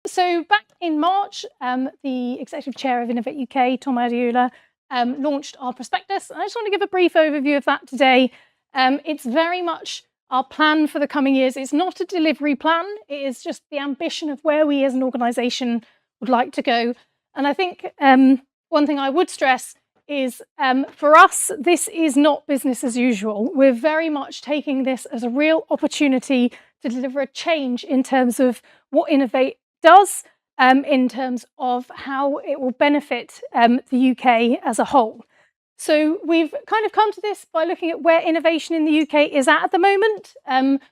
So back in March, the Executive Chair of Innovate UK, Tom Adiola, launched our prospectus. And I just want to give a brief overview of that today. It's very much our plan for the coming years. It's not a delivery plan. It is just the ambition of where we as an organisation would like to go. And I think one thing I would stress is for us, this is not business as usual. We're very much taking this as a real opportunity to deliver a change in terms of what Innovate does, in terms of how it will benefit the UK as a whole. So we've kind of come to this by looking at where innovation in the UK is at the moment,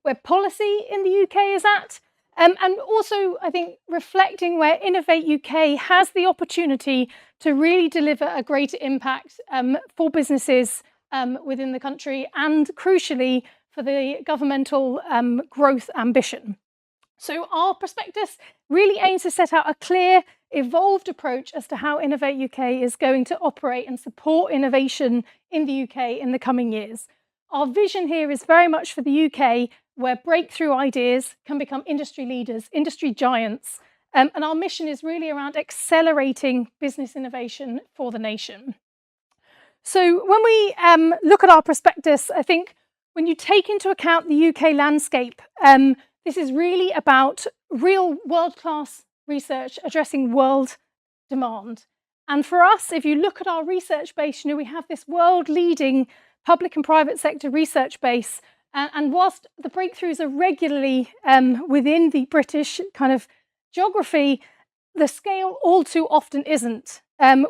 where policy in the UK is at, and also I think reflecting where Innovate UK has the opportunity to really deliver a greater impact for businesses within the country and crucially for the governmental growth ambition. So our prospectus really aims to set out a clear, evolved approach as to how Innovate UK is going to operate and support innovation in the UK in the coming years. Our vision here is very much for the UK, where breakthrough ideas can become industry leaders, industry giants, and our mission is really around accelerating business innovation for the nation. So when we look at our prospectus, I think when you take into account the UK landscape, this is really about real world-class research addressing world demand. And for us, if you look at our research base, we have this world-leading public and private sector research base. And whilst the breakthroughs are regularly within the British kind of geography, the scale all too often isn't.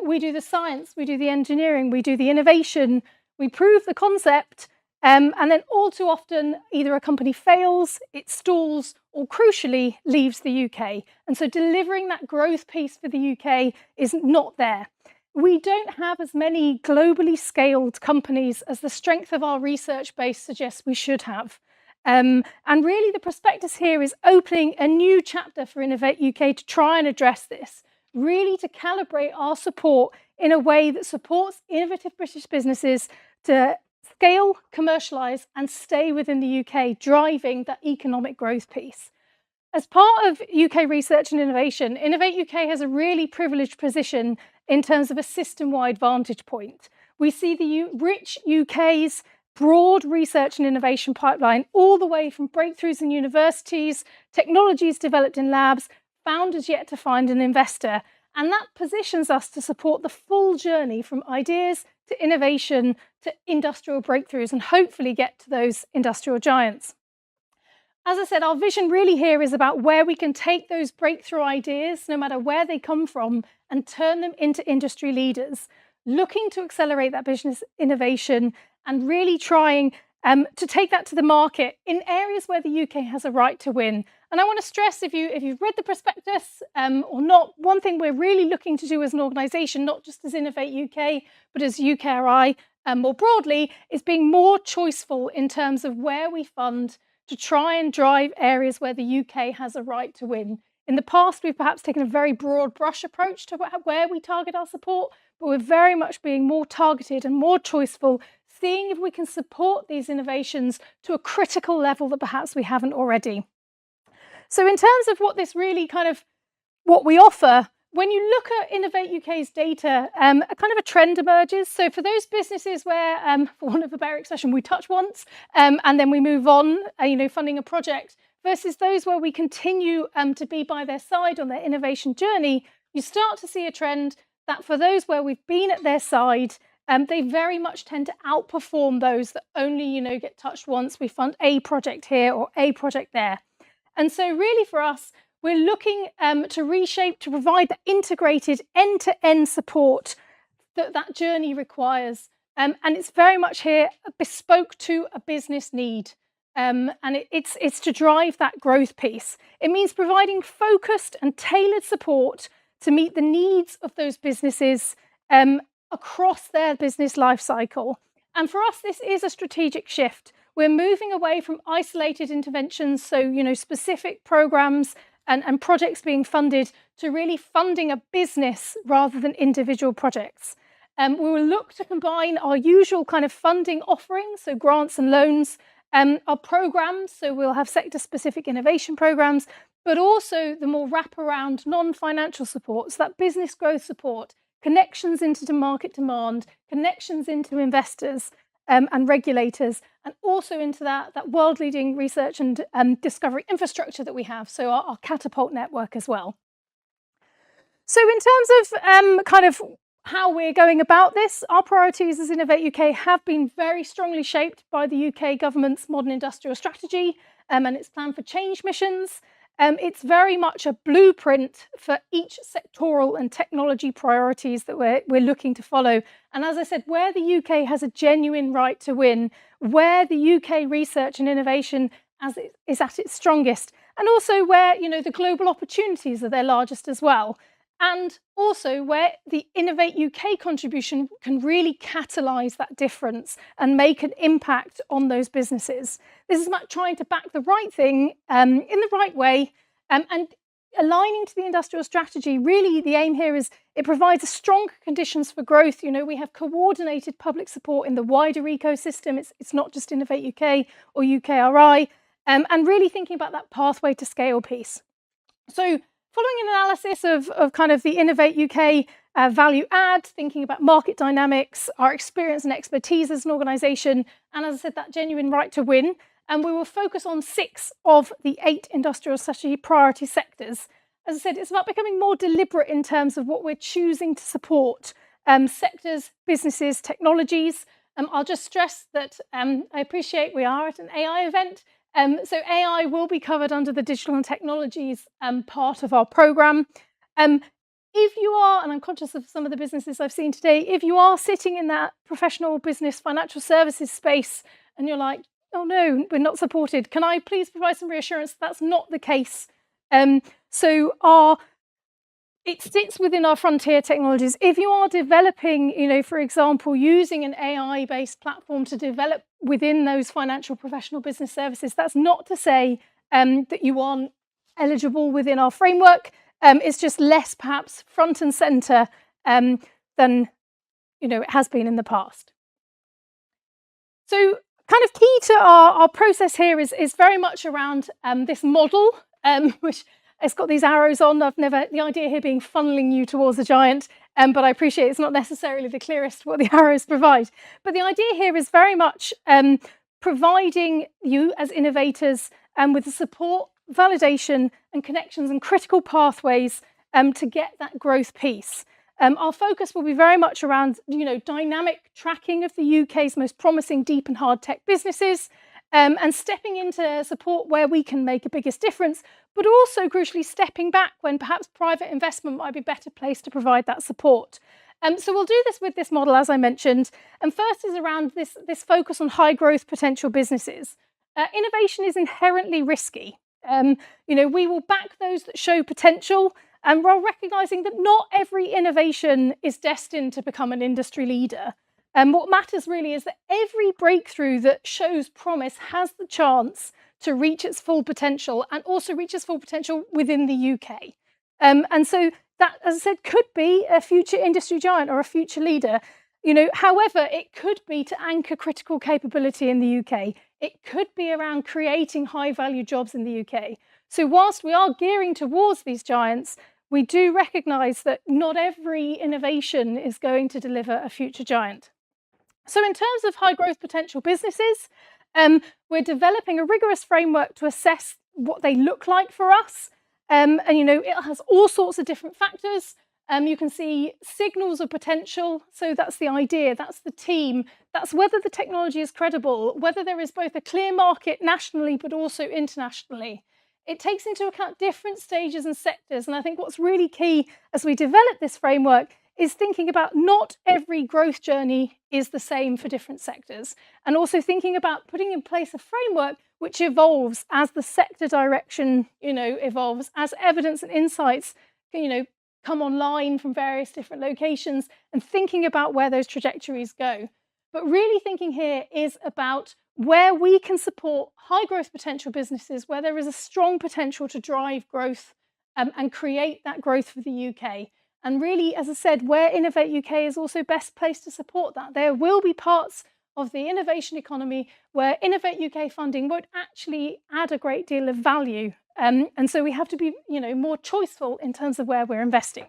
We do the science, we do the engineering, we do the innovation, we prove the concept, and then all too often either a company fails, it stalls, or crucially leaves the UK. And so delivering that growth piece for the UK is not there. We don't have as many globally scaled companies as the strength of our research base suggests we should have. And really the prospectus here is opening a new chapter for Innovate UK to try and address this, really to calibrate our support in a way that supports innovative British businesses to scale, commercialise and stay within the UK, driving that economic growth piece. As part of UK research and innovation, Innovate UK has a really privileged position in terms of a system-wide vantage point. We see the rich UK's broad research and innovation pipeline all the way from breakthroughs in universities, technologies developed in labs, founders yet to find an investor. And that positions us to support the full journey from ideas to innovation to industrial breakthroughs and hopefully get to those industrial giants. As I said, our vision really here is about where we can take those breakthrough ideas, no matter where they come from, and turn them into industry leaders, looking to accelerate that business innovation and really trying to take that to the market in areas where the UK has a right to win. And I want to stress, if you've read the prospectus or not, one thing we're really looking to do as an organisation, not just as Innovate UK, but as UKRI more broadly, is being more choiceful in terms of where we fund to try and drive areas where the UK has a right to win. In the past, we've perhaps taken a very broad brush approach to where we target our support, but we're very much being more targeted and more choiceful, seeing if we can support these innovations to a critical level that perhaps we haven't already. So in terms of what this really what we offer, when you look at Innovate UK's data, a kind of a trend emerges. So for those businesses where, for want of a better expression, we touch once and then we move on, funding a project, versus those where we continue to be by their side on their innovation journey, you start to see a trend that for those where we've been at their side, they very much tend to outperform those that only, get touched once. We fund a project here or a project there. And so really for us, we're looking to reshape, to provide the integrated end-to-end support that journey requires. And it's very much here bespoke to a business need. And it's to drive that growth piece. It means providing focused and tailored support to meet the needs of those businesses across their business life cycle. And for us, this is a strategic shift. We're moving away from isolated interventions, so specific programs and projects being funded, to really funding a business rather than individual projects. We will look to combine our usual kind of funding offerings, so grants and loans, our programs, so we'll have sector-specific innovation programs, but also the more wraparound non-financial support, so that business growth support, connections into market demand, connections into investors and regulators, and also into that world-leading research and discovery infrastructure that we have, so our catapult network as well. So in terms of kind of how we're going about this, our priorities as Innovate UK have been very strongly shaped by the UK government's modern industrial strategy and its plan for change missions. It's very much a blueprint for each sectoral and technology priorities that we're looking to follow. And as I said, where the UK has a genuine right to win, where the UK research and innovation is at its strongest, and also where the global opportunities are their largest as well. And also where the Innovate UK contribution can really catalyse that difference and make an impact on those businesses. This is about trying to back the right thing in the right way and aligning to the industrial strategy. Really, the aim here is it provides strong conditions for growth. We have coordinated public support in the wider ecosystem. It's not just Innovate UK or UKRI, and really thinking about that pathway to scale piece. So, following an analysis of kind of the Innovate UK value add, thinking about market dynamics, our experience and expertise as an organisation, and as I said, that genuine right to win, and we will focus on 6 of the 8 industrial strategy priority sectors. As I said, it's about becoming more deliberate in terms of what we're choosing to support, sectors, businesses, technologies. I'll just stress that I appreciate we are at an AI event, so AI will be covered under the digital and technologies part of our programme. If you are, and I'm conscious of some of the businesses I've seen today, if you are sitting in that professional business financial services space and you're like, oh no, we're not supported, can I please provide some reassurance that's not the case? It sits within our frontier technologies. If you are developing, for example, using an AI-based platform to develop within those financial professional business services, that's not to say that you aren't eligible within our framework. It's just less perhaps front and centre than it has been in the past. So kind of key to our process here is very much around this model, which it's got these arrows on. The idea here being funneling you towards a giant, but I appreciate it's not necessarily the clearest what the arrows provide. But the idea here is very much providing you as innovators with the support, validation and connections and critical pathways to get that growth piece. Our focus will be very much around dynamic tracking of the UK's most promising deep and hard tech businesses, and stepping into support where we can make a biggest difference, but also crucially stepping back when perhaps private investment might be better placed to provide that support. So we'll do this with this model, as I mentioned. And first is around this focus on high growth potential businesses. Innovation is inherently risky. We will back those that show potential, and while recognising that not every innovation is destined to become an industry leader. What matters really is that every breakthrough that shows promise has the chance to reach its full potential, and also reach its full potential within the UK. And so that, as I said, could be a future industry giant or a future leader. However, it could be to anchor critical capability in the UK. It could be around creating high value jobs in the UK. So whilst we are gearing towards these giants, we do recognise that not every innovation is going to deliver a future giant. So in terms of high growth potential businesses, we're developing a rigorous framework to assess what they look like for us. It has all sorts of different factors. You can see signals of potential. So that's the idea, that's the team, that's whether the technology is credible, whether there is both a clear market nationally, but also internationally. It takes into account different stages and sectors. And I think what's really key as we develop this framework is thinking about not every growth journey is the same for different sectors. And also thinking about putting in place a framework which evolves as the sector direction, evolves, as evidence and insights, come online from various different locations, and thinking about where those trajectories go. But really thinking here is about where we can support high growth potential businesses, where there is a strong potential to drive growth and create that growth for the UK. And really, as I said, where Innovate UK is also best placed to support that. There will be parts of the innovation economy where Innovate UK funding won't actually add a great deal of value And so we have to be, more choiceful in terms of where we're investing.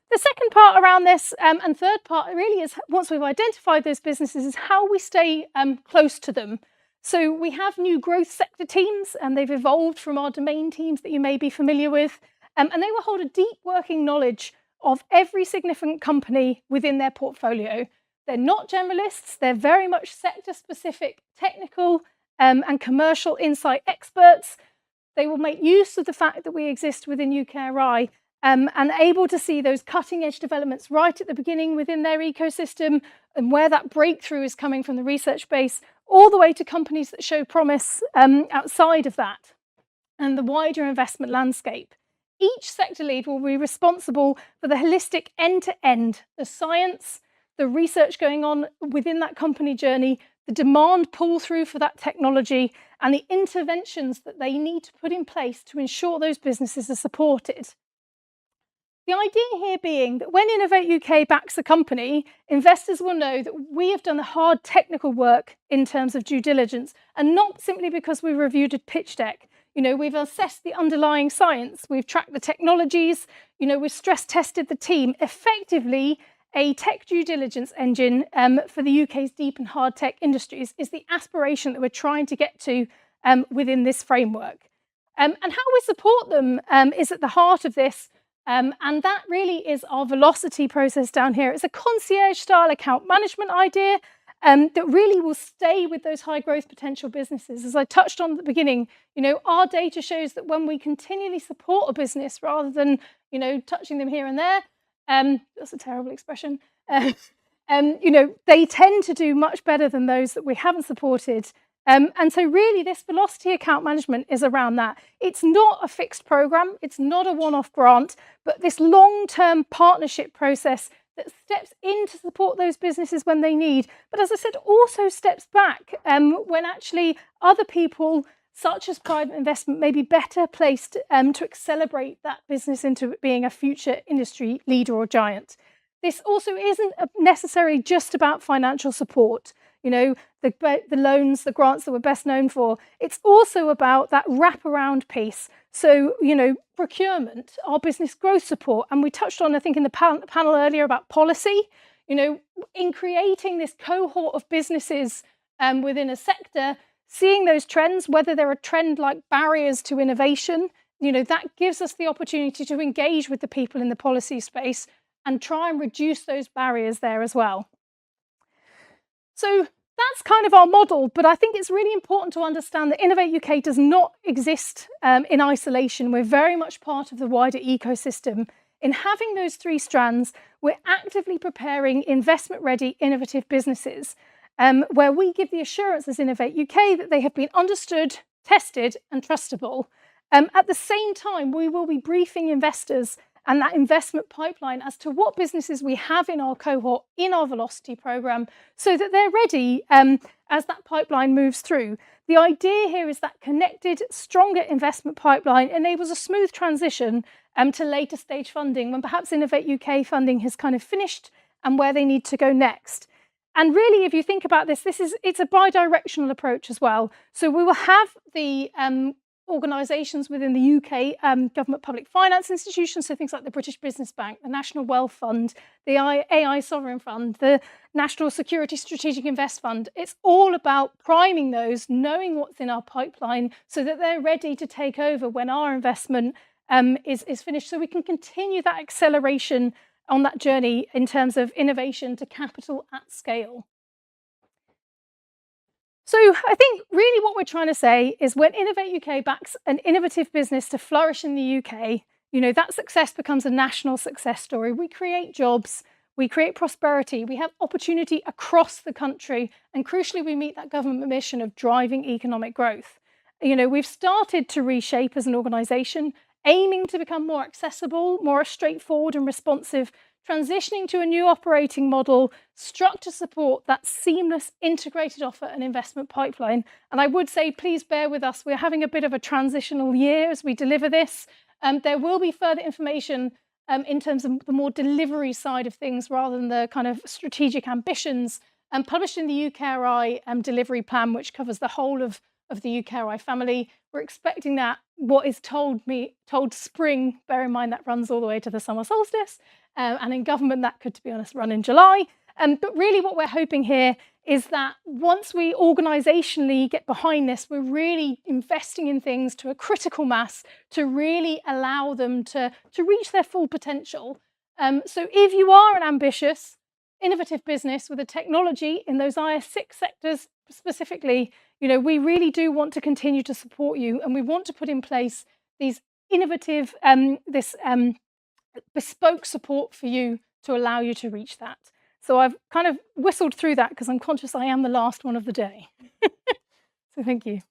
The second part around this, and third part really, is once we've identified those businesses, is how we stay close to them. So we have new growth sector teams, and they've evolved from our domain teams that you may be familiar with. And they will hold a deep working knowledge of every significant company within their portfolio. They're not generalists, they're very much sector-specific technical and commercial insight experts. They will make use of the fact that we exist within UKRI and able to see those cutting-edge developments right at the beginning within their ecosystem, and where that breakthrough is coming from the research base, all the way to companies that show promise outside of that, and the wider investment landscape. Each sector lead will be responsible for the holistic end-to-end, the science, the research going on within that company journey, the demand pull-through for that technology, and the interventions that they need to put in place to ensure those businesses are supported. The idea here being that when Innovate UK backs a company, investors will know that we have done the hard technical work in terms of due diligence, and not simply because we reviewed a pitch deck. We've assessed the underlying science, we've tracked the technologies, we've stress tested the team. Effectively, a tech due diligence engine for the UK's deep and hard tech industries is the aspiration that we're trying to get to within this framework. And how we support them is at the heart of this. And that really is our velocity process down here. It's a concierge style account management idea that really will stay with those high growth potential businesses. As I touched on at the beginning, our data shows that when we continually support a business rather than, touching them here and there, that's a terrible expression, they tend to do much better than those that we haven't supported. And so really this velocity account management is around that. It's not a fixed program, it's not a one-off grant, but this long-term partnership process that steps in to support those businesses when they need, but as I said, also steps back when actually other people, such as private investment, may be better placed to accelerate that business into being a future industry leader or giant. This also isn't necessarily just about financial support. The loans, the grants that we're best known for. It's also about that wraparound piece. So, procurement, our business growth support, and we touched on, I think, in the panel earlier about policy, in creating this cohort of businesses within a sector, seeing those trends, whether they're a trend like barriers to innovation, that gives us the opportunity to engage with the people in the policy space and try and reduce those barriers there as well. So that's kind of our model, but I think it's really important to understand that Innovate UK does not exist in isolation. We're very much part of the wider ecosystem. In having those three strands, we're actively preparing investment-ready, innovative businesses where we give the assurance as Innovate UK that they have been understood, tested and trustable. At the same time, we will be briefing investors and that investment pipeline as to what businesses we have in our cohort, in our velocity program, so that they're ready as that pipeline moves through. The idea here is that connected, stronger investment pipeline enables a smooth transition to later stage funding when perhaps Innovate UK funding has kind of finished and where they need to go next. And really, if you think about this, it's a bi-directional approach as well. So we will have the organisations within the UK government public finance institutions, so things like the British Business Bank, the National Wealth Fund, the AI Sovereign Fund, the National Security Strategic Invest Fund. It's all about priming those, knowing what's in our pipeline so that they're ready to take over when our investment is finished, so we can continue that acceleration on that journey in terms of innovation to capital at scale. So I think really what we're trying to say is when Innovate UK backs an innovative business to flourish in the UK, that success becomes a national success story. We create jobs, we create prosperity, we have opportunity across the country, and crucially, we meet that government mission of driving economic growth. We've started to reshape as an organisation, aiming to become more accessible, more straightforward and responsive, transitioning to a new operating model struck to support that seamless integrated offer and investment pipeline. And I would say, please bear with us. We're having a bit of a transitional year as we deliver this. There will be further information in terms of the more delivery side of things rather than the kind of strategic ambitions published in the UKRI delivery plan, which covers the whole of of the UKRI family. We're expecting that what is told spring, bear in mind that runs all the way to the summer solstice, and in government that could, to be honest, run in July. But really what we're hoping here is that once we organisationally get behind this, we're really investing in things to a critical mass to really allow them to reach their full potential. So if you are an ambitious, innovative business with a technology in those IS6 sectors specifically, we really do want to continue to support you, and we want to put in place these innovative, bespoke support for you to allow you to reach that. So I've kind of whistled through that because I'm conscious I am the last one of the day. So thank you.